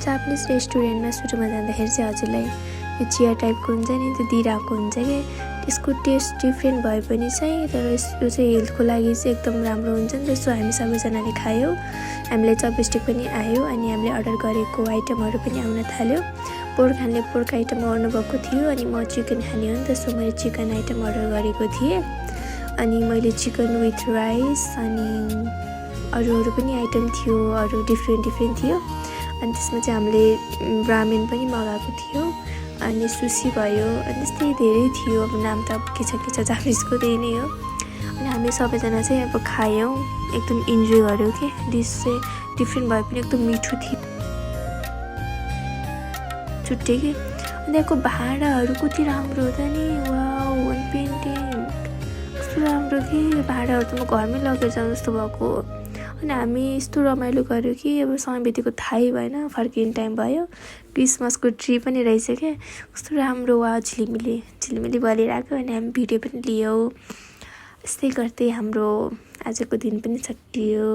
Japanese रेस्टुरेन्टमा सुरुमा जाँदाखेरि चाहिँ हजुरलाई यो चिया टाइपको हुन्छ नि त्यो दिइरहेको हुन्छ कि त्यसको टेस्ट डिफ्रेन्ट भए पनि चाहिँ तर यो चाहिँ हेल्थको लागि चाहिँ एकदम राम्रो हुन्छ नि। त्यसो हामी सबैजनाले खायौँ, हामीलाई चपस्टिक पनि आयो अनि हामीले अर्डर गरेको आइटमहरू पनि आउन थाल्यो। पोर्क खानेले पोर्क आइटम गर्नुभएको थियो अनि म चिकन खाने हो नि त, सो मैले चिकन आइटम अर्डर गरेको थिएँ। अनि मैले चिकन विथ राइस अनि अरू पनि आइटम थियो, अरू डिफ्रेन्ट थियो। अनि त्यसमा चाहिँ हामीले रामेन पनि मगाएको थियो अनि सुसी भयो अनि त्यस्तै धेरै थियो। अब नाम त अब के छ जापानिजको त्यही नै हो। अनि हामी सबैजना चाहिँ अब खायौँ, एकदम इन्जोय गऱ्यौँ कि डिस चाहिँ डिफ्रेन्ट भए पनि एकदम मिठो थियो छुट्टै कि। अनि त्यहाँको भाँडाहरू कति राम्रो हुँदा नि, वाउ, अनि पेन्टिङ कस्तो राम्रो कि भाँडाहरू त म घरमै लगेर जाउँ जस्तो भएको। अनि हामी यस्तो रमाइलो गऱ्यो कि अब समय बितेको थाहै भएन, फर्किने टाइम भयो। क्रिसमसको ट्री पनि रहेछ क्या, कस्तो राम्रो, वा झिलिमिली बलिरहेको। अनि हामी भिडियो पनि लियौँ। यस्तै गर्दै हाम्रो आजको दिन पनि सकियो।